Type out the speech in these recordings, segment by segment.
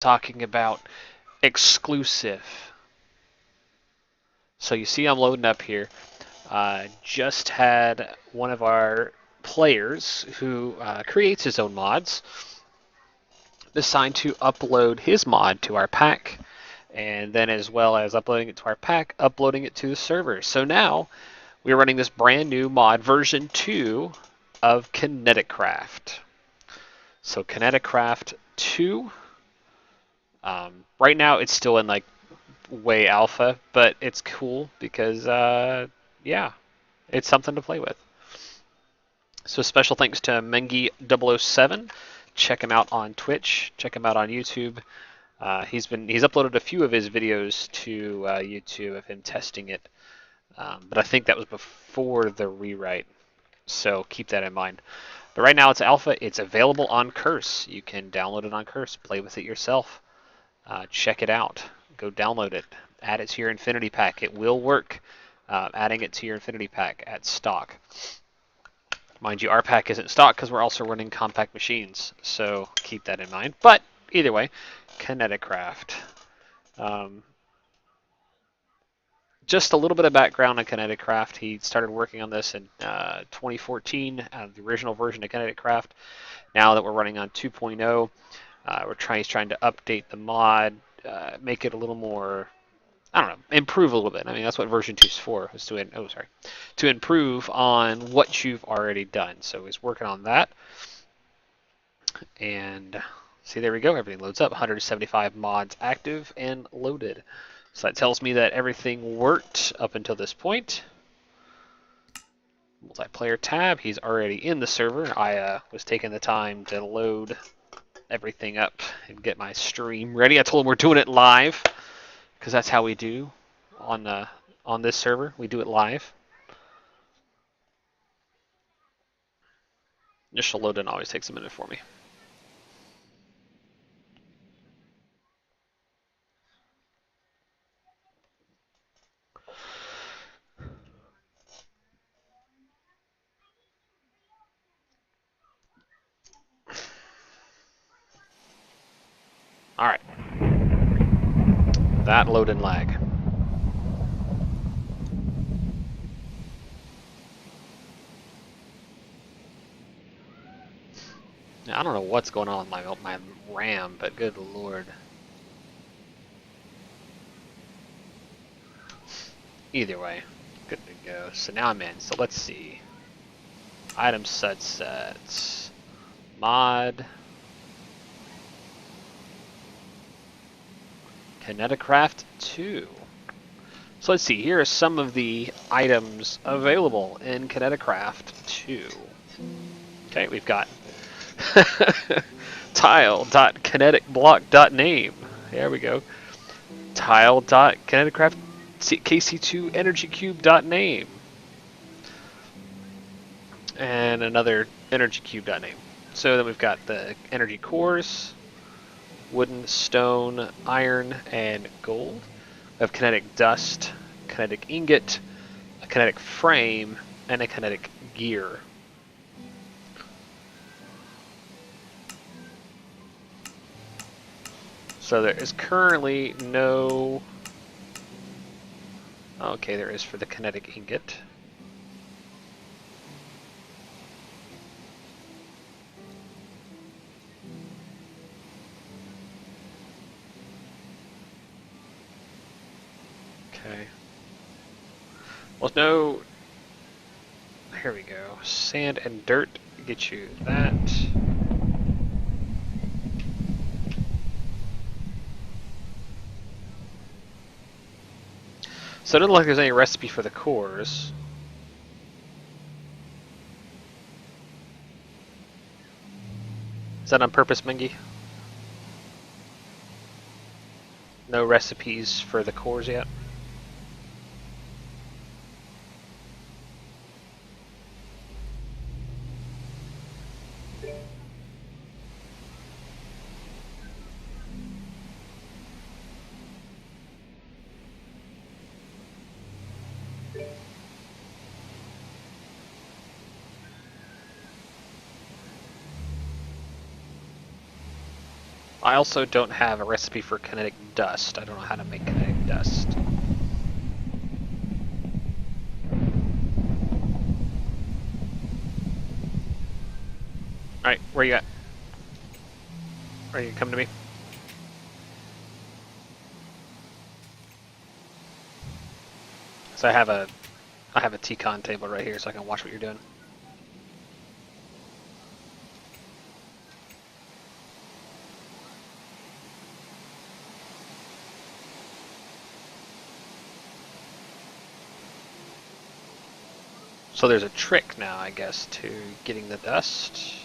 talking about exclusive. So you see I'm loading up here. Just had one of our players who creates his own mods decide to upload his mod to our pack, and then as well as uploading it to our pack, uploading it to the server. So now we're running this brand new mod, version 2 of Kineticraft. So Kineticraft 2, right now it's still in like way alpha, but it's cool because yeah, it's something to play with. So special thanks to Mengi007. Check him out on Twitch. Check him out on YouTube. He's uploaded a few of his videos to YouTube of him testing it, but I think that was before the rewrite. So keep that in mind. But right now it's alpha. It's available on Curse. You can download it on Curse. Play with it yourself. Check it out. Go download it. Add it to your Infinity Pack. It will work. Adding it to your Infinity Pack at stock. Mind you, our pack isn't stock because we're also running compact machines, so keep that in mind. But either way, Kineticraft. Just a little bit of background on Kineticraft. He started working on this in 2014, the original version of Kineticraft. Now that we're running on 2.0, he's trying to update the mod, make it a little more, I don't know, improve a little bit. I mean, that's what version 2 is for, is to improve on what you've already done. So he's working on that. And see, there we go. Everything loads up. 175 mods active and loaded. So that tells me that everything worked up until this point. Multiplayer tab. He's already in the server. I was taking the time to load everything up and get my stream ready. I told him we're doing it live because that's how we do on this server. We do it live. Initial load in always takes a minute for me. All right. That load and lag. Now, I don't know what's going on with my RAM, but good lord. Either way, good to go. So now I'm in. So let's see. Item sets. Mod. Kineticraft 2. So let's see. Here are some of the items available in Kineticraft 2. Okay, we've got tile.kineticblock.name. There we go. Tile.kineticraft KC2 energy cube.name. And another energy cube.name. So then we've got the energy cores, wooden, stone, iron, and gold. We have kinetic dust, kinetic ingot, a kinetic frame, and a kinetic gear. So there is currently no... Okay, there is for the kinetic ingot. Okay. Well, no... Here we go. Sand and dirt get you that. So it doesn't look like there's any recipe for the cores. Is that on purpose, Mengi? No recipes for the cores yet? I also don't have a recipe for kinetic dust. I don't know how to make kinetic dust. Alright, where you at? Are you coming to me? So I have a T-con table right here so I can watch what you're doing. So there's a trick now, I guess, to getting the dust.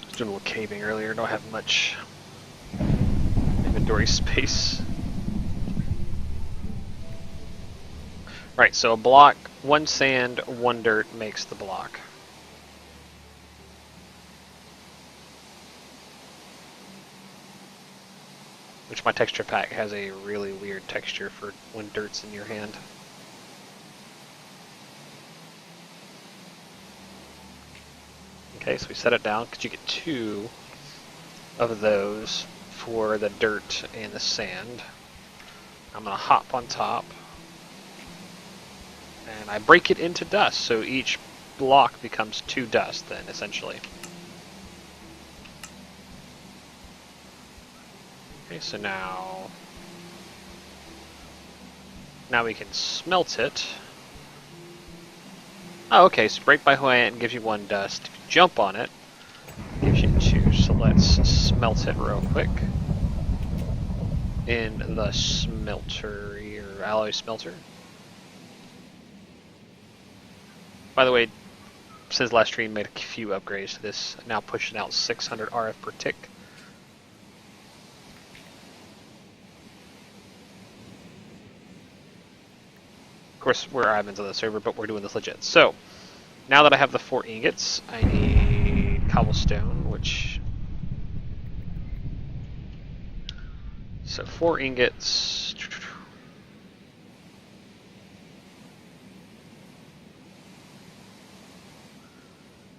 I was doing a little caving earlier, don't have much inventory space. Right, so a block, one sand, one dirt makes the block. Which my texture pack has a really weird texture for when dirt's in your hand. Okay, so we set it down because you get 2 of those for the dirt and the sand. I'm gonna hop on top and I break it into dust, so each block becomes 2 dust then, essentially. Okay, so now we can smelt it. Oh, okay, so break by hand gives you 1 dust. If you jump on it, it gives you 2. So let's smelt it real quick in the smelter, or alloy smelter. By the way, since last stream, made a few upgrades to this. Now pushing out 600 RF per tick. Of course, we're admins on the server, but we're doing this legit. So, now that I have the 4 ingots, I need cobblestone, which... So 4 ingots...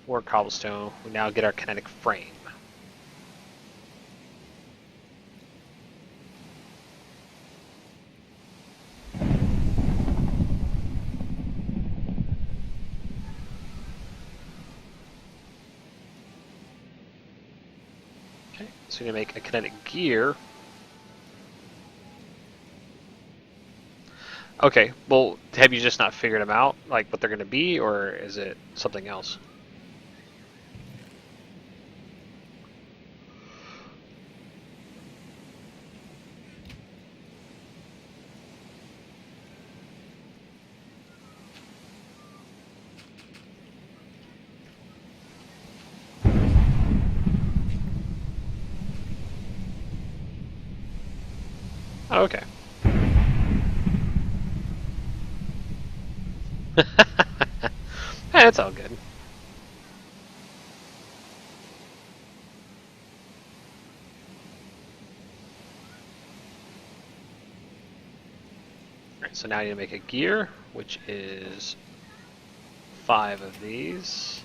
4 cobblestone. We now get our kinetic frame. Okay, so we need to make a kinetic gear. Okay, well, have you just not figured them out, like what they're going to be, or is it something else? Oh, okay. Hey, it's all good. Alright, so now I need to make a gear, which is 5 of these.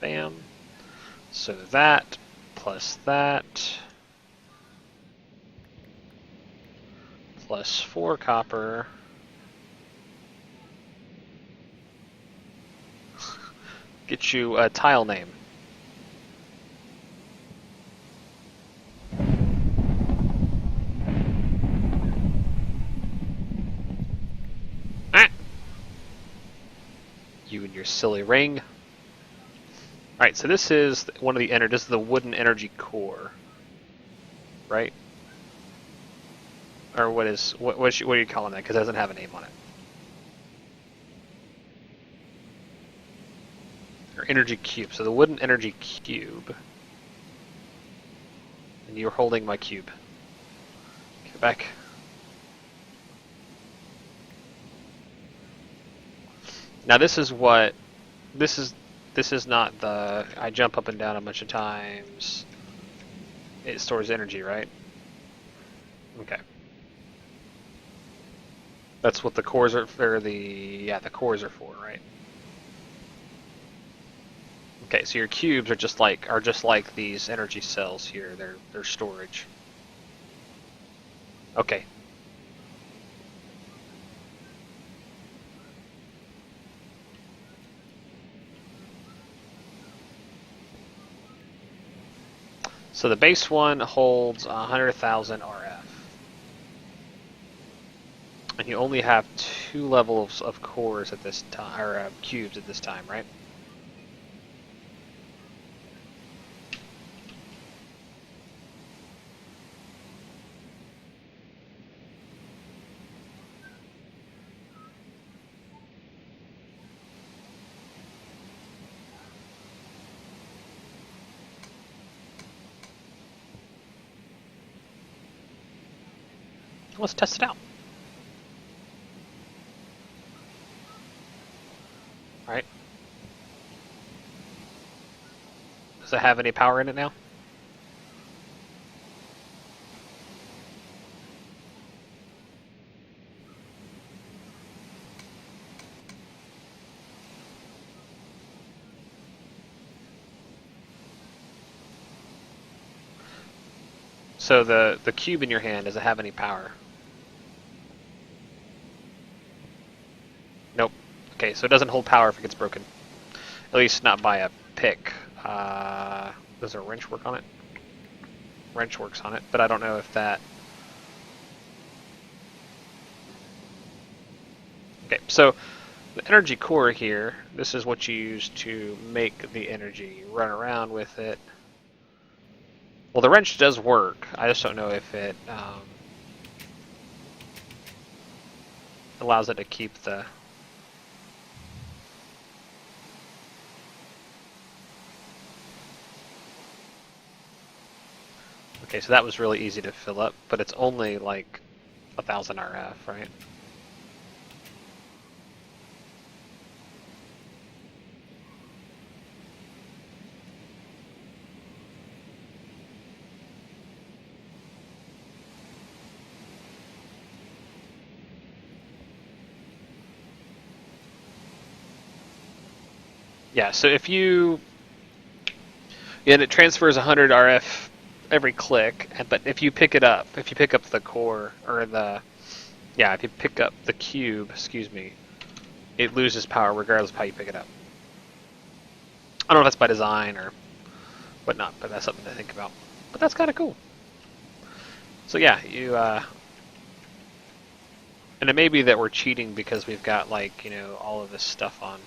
Bam. So that, plus that, plus 4 copper. Get you a tile name. Ah! You and your silly ring. Alright, so this is one of the this is the wooden energy core. Right? Or what are you calling that? Because it doesn't have a name on it. Or energy cube. So the wooden energy cube. And you're holding my cube. Get back. Now this is what this is not the I jump up and down a bunch of times. It stores energy, right? Okay. That's what the cores are, or the cores are for, right? Okay, so your cubes are just like these energy cells here. They're storage. Okay. So the base one holds 100,000 RF. And you only have 2 levels of cores at this time, or cubes at this time, right? Let's test it out. All right. Does it have any power in it now? So the cube in your hand, does it have any power? Nope. Okay, so it doesn't hold power if it gets broken. At least not by a pick. Does a wrench work on it? Wrench works on it, but I don't know if that... Okay, so the energy core here, this is what you use to make the energy. You run around with it. Well, the wrench does work. I just don't know if it allows it to keep the... Okay, so that was really easy to fill up, but it's only like 1,000 RF, right? Yeah, so if you... And it transfers 100 RF every click, but if you pick it up, if you pick up the core, or the... Yeah, if you pick up the cube, excuse me, it loses power regardless of how you pick it up. I don't know if that's by design or whatnot, but that's something to think about. But that's kind of cool. So yeah, you... And it may be that we're cheating because we've got, like, you know, all of this stuff on.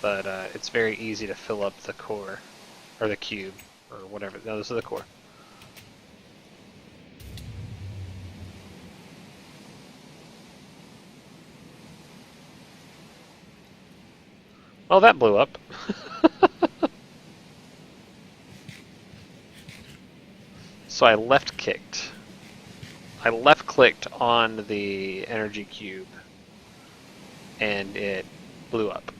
But it's very easy to fill up the core, or the cube, or whatever. No, this is the core. Well, that blew up. So I left-clicked. I left-clicked on the energy cube, and it blew up.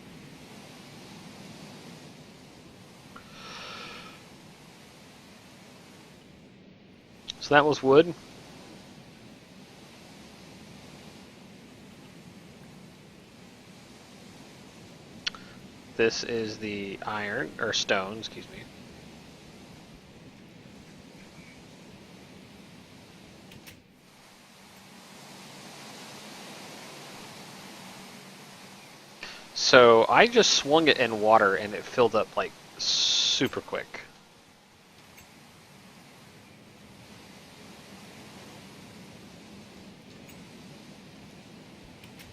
So that was wood. This is the iron, or stone, excuse me. So I just swung it in water and it filled up like super quick.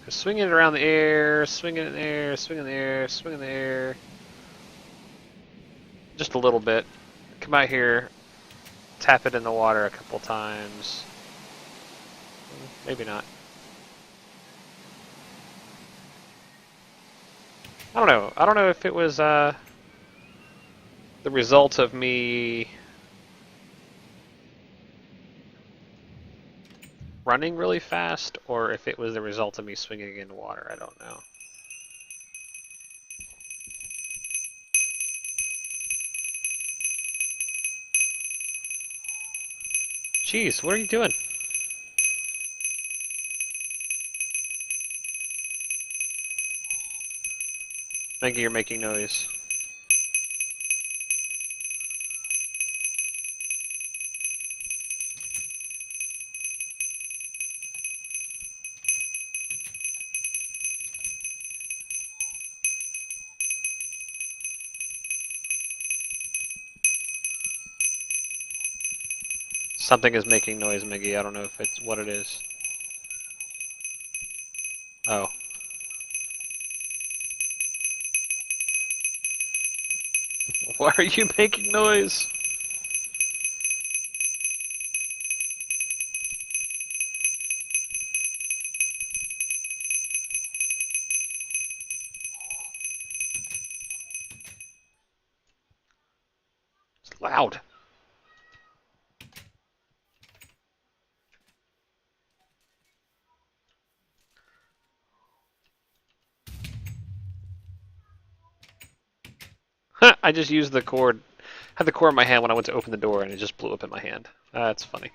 Swinging it around the air, swinging it in the air, swinging in the air, swinging in the air. Just a little bit. Come out here, tap it in the water a couple times. Maybe not. I don't know. I don't know if it was the result of me running really fast, or if it was the result of me swinging in water. I don't know. Jeez, what are you doing? Maggie, you're making noise. Something is making noise, Miggy. I don't know if it's what it is. Oh. Why are you making noise? It's loud. I just used the cord, had the cord in my hand when I went to open the door and it just blew up in my hand. That's funny.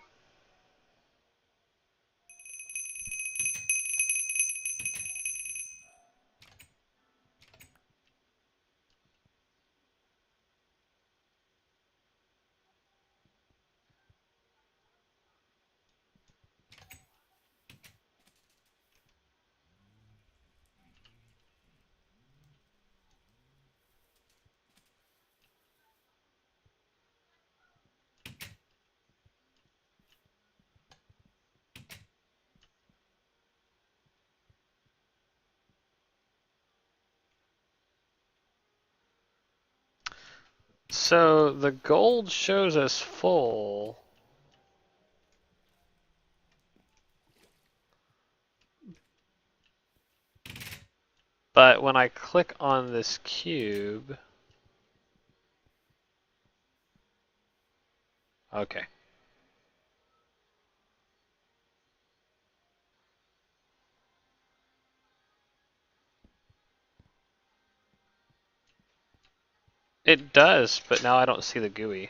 So the gold shows us full. But when I click on this cube... Okay. It does, but now I don't see the GUI.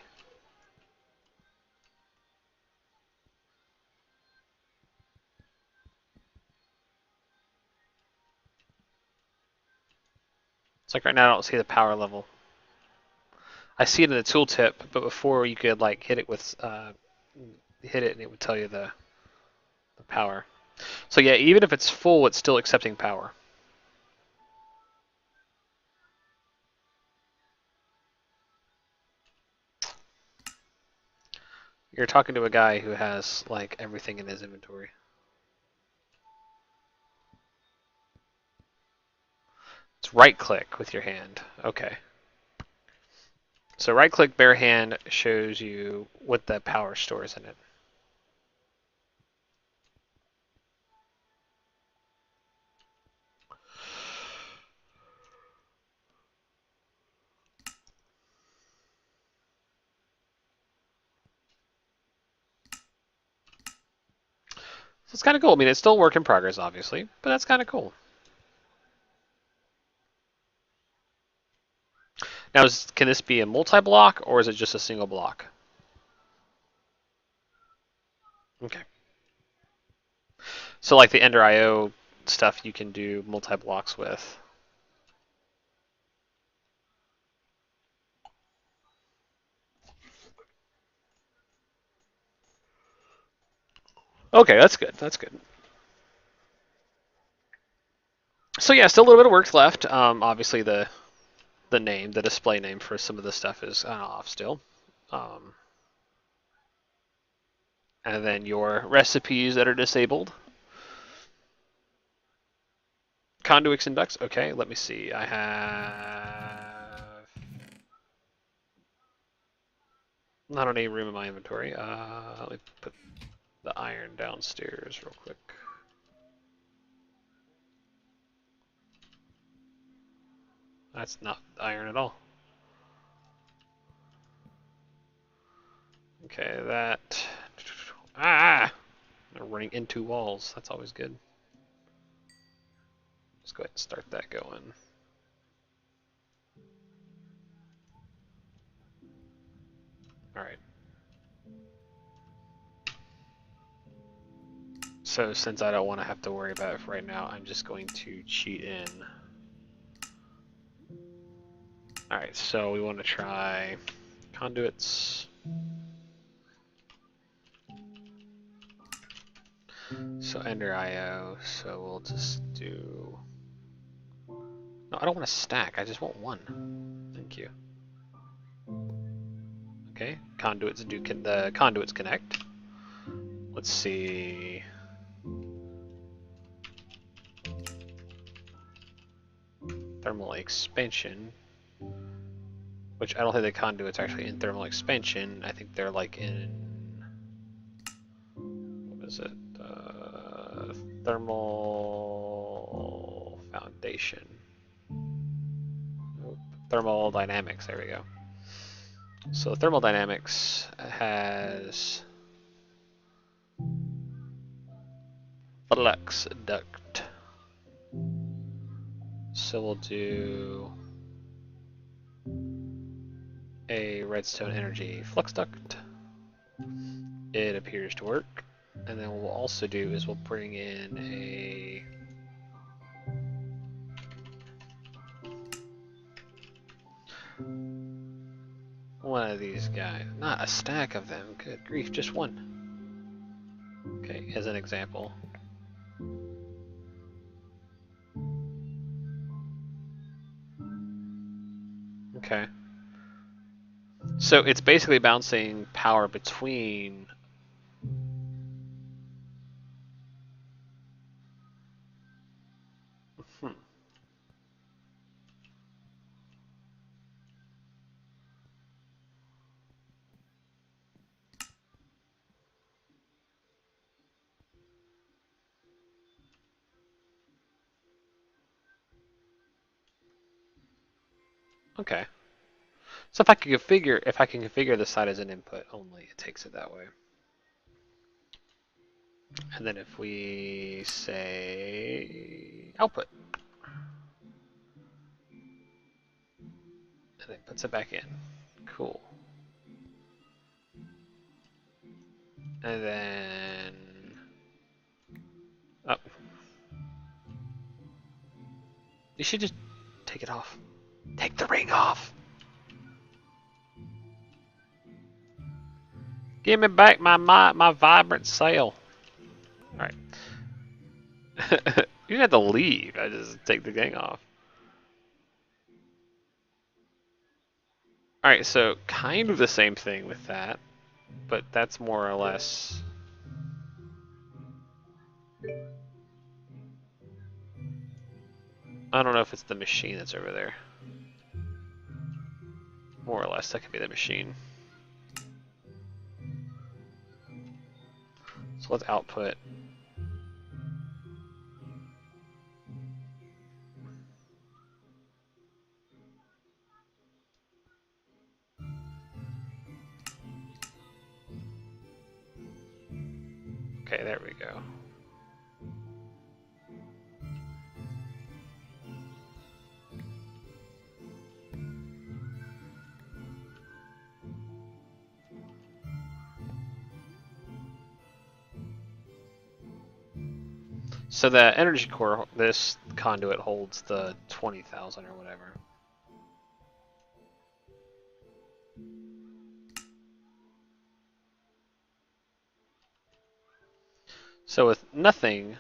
It's like right now I don't see the power level. I see it in the tooltip, but before you could like hit it with hit it and it would tell you the power. So yeah, even if it's full, it's still accepting power. You're talking to a guy who has like everything in his inventory. It's right click with your hand. Okay. So right click bare hand shows you what the power stores in it. So it's kind of cool. I mean, it's still work in progress, obviously, but that's kind of cool. Now, can this be a multi-block, or is it just a single block? Okay. So like the Ender IO stuff you can do multi-blocks with. Okay, that's good. That's good. So yeah, still a little bit of work left. Obviously the name, the display name for some of the stuff is off still. And then your recipes that are disabled. Conduits and ducts. Okay, let me see. I have not any room in my inventory. Let me put the iron downstairs real quick. That's not iron at all. Okay, that... Ah! I'm running into walls. That's always good. Let's go ahead and start that going. Alright. So since I don't want to have to worry about it for right now, I'm just going to cheat in Alright, so we want to try conduits. So enter IO, so we'll just do... No, I don't want a stack, I just want one. Thank you. Okay, conduits do the conduits connect. Let's see. Thermal expansion, which I don't think the conduits are actually in thermal expansion. I think they're like in, what is it? Thermal foundation. Nope. Thermal dynamics, there we go. So thermal dynamics has flux duct. So we'll do a redstone energy flux duct. It appears to work. And then what we'll also do is we'll bring in a one of these guys. Not a stack of them. Good grief, just one. Okay, as an example. Okay. So it's basically bouncing power between Okay. So if I can configure the side as an input only, it takes it that way. And then if we say output, and it puts it back in. Cool. And then oh, you should just take it off. Take the ring off. Give me back my vibrant sail. All right. You didn't have to leave. I just take the thing off. All right, so kind of the same thing with that, but that's more or less. I don't know if it's the machine that's over there. More or less, that could be the machine. So let's output. Okay, there we go. So the energy core, this conduit holds the 20,000 or whatever. So with nothing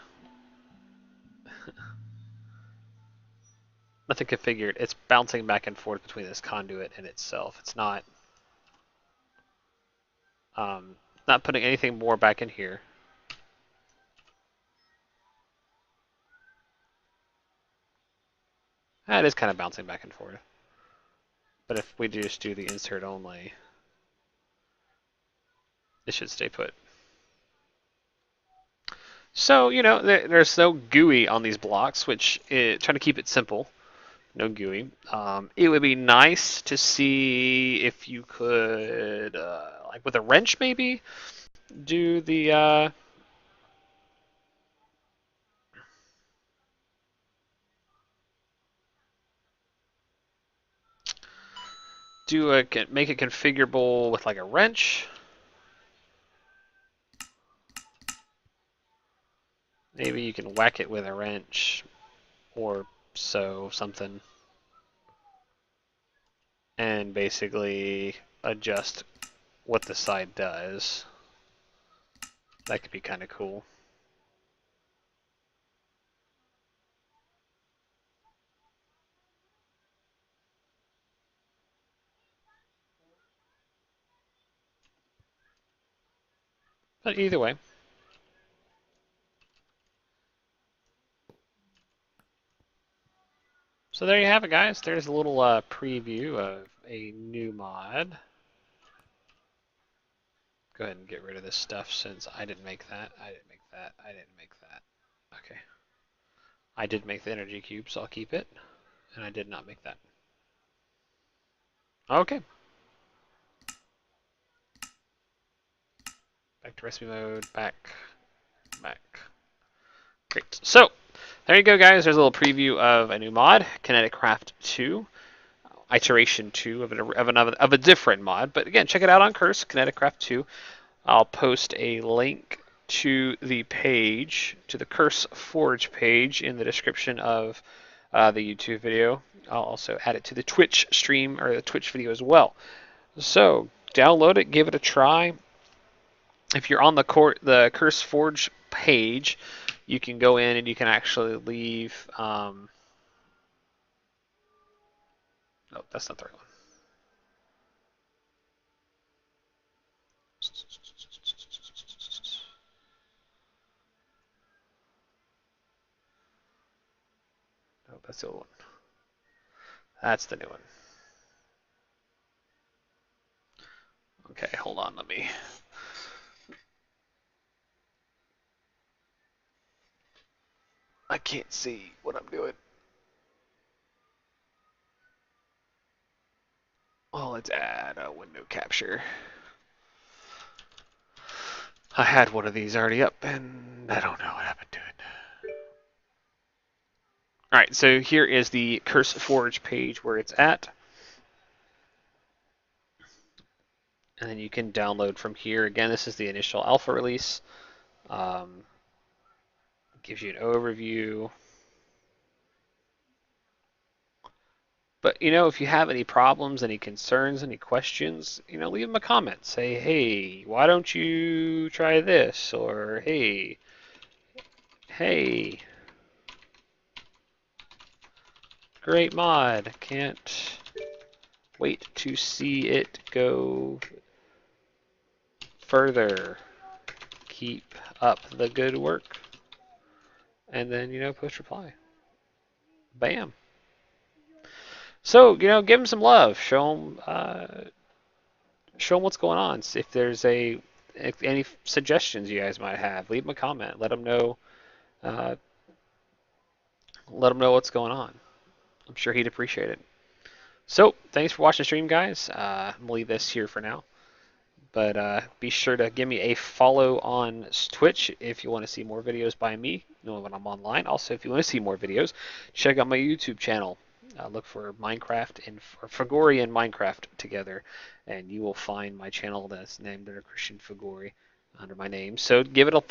configured, it's bouncing back and forth between this conduit and itself. It's not putting anything more back in here. It is kind of bouncing back and forth. But if we just do the insert only, it should stay put. So, you know, there's no GUI on these blocks, which trying to keep it simple. No GUI. It would be nice to see if you could, like with a wrench maybe, do the make it configurable with like a wrench. Maybe you can whack it with a wrench or something. and basically adjust what the side does. That could be kind of cool. But either way. So there you have it, guys. There's a little preview of a new mod. Go ahead and get rid of this stuff since I didn't make that. I didn't make that. I didn't make that. Okay. I did make the energy cube, so I'll keep it. And I did not make that. Okay. Back to recipe mode. Back. Great. So, there you go, guys. There's a little preview of a new mod, Kineticraft 2. Iteration 2 of a different mod. But again, check it out on Curse, Kineticraft 2. I'll post a link to the page, to the Curse Forge page in the description of the YouTube video. I'll also add it to the Twitch stream or the Twitch video as well. So download it, give it a try. If you're on the Curse Forge page, you can go in and you can actually leave. Oh, that's not the right one. No, that's the old one. That's the new one. Okay, hold on, let me. I can't see what I'm doing. Well, let's add a window capture. I had one of these already up, and I don't know what happened to it. Alright, so here is the Curse Forge page where it's at. And then you can download from here. Again, this is the initial alpha release. Gives you an overview. But, you know, if you have any problems, any concerns, any questions, you know, leave them a comment. Say, hey, why don't you try this? Or, hey, great mod. Can't wait to see it go further. Keep up the good work. And then, you know, post reply. Bam. So, you know, give them some love. Show them what's going on. If there's any suggestions you guys might have, leave them a comment. Let them know. Let him know what's going on. I'm sure he'd appreciate it. So, thanks for watching the stream, guys. I'm going to leave this here for now. But be sure to give me a follow on Twitch if you want to see more videos by me, when I'm online. Also, if you want to see more videos, check out my YouTube channel. Look for Minecraft and Fagori and Minecraft together, and you will find my channel that's named under Christian Fagori under my name. So give it a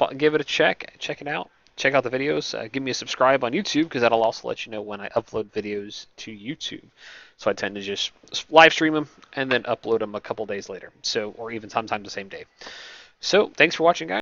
check it out. Check out the videos. Give me a subscribe on YouTube because that'll also let you know when I upload videos to YouTube. So I tend to just live stream them and then upload them a couple days later. So, or even sometimes the same day. So thanks for watching, guys.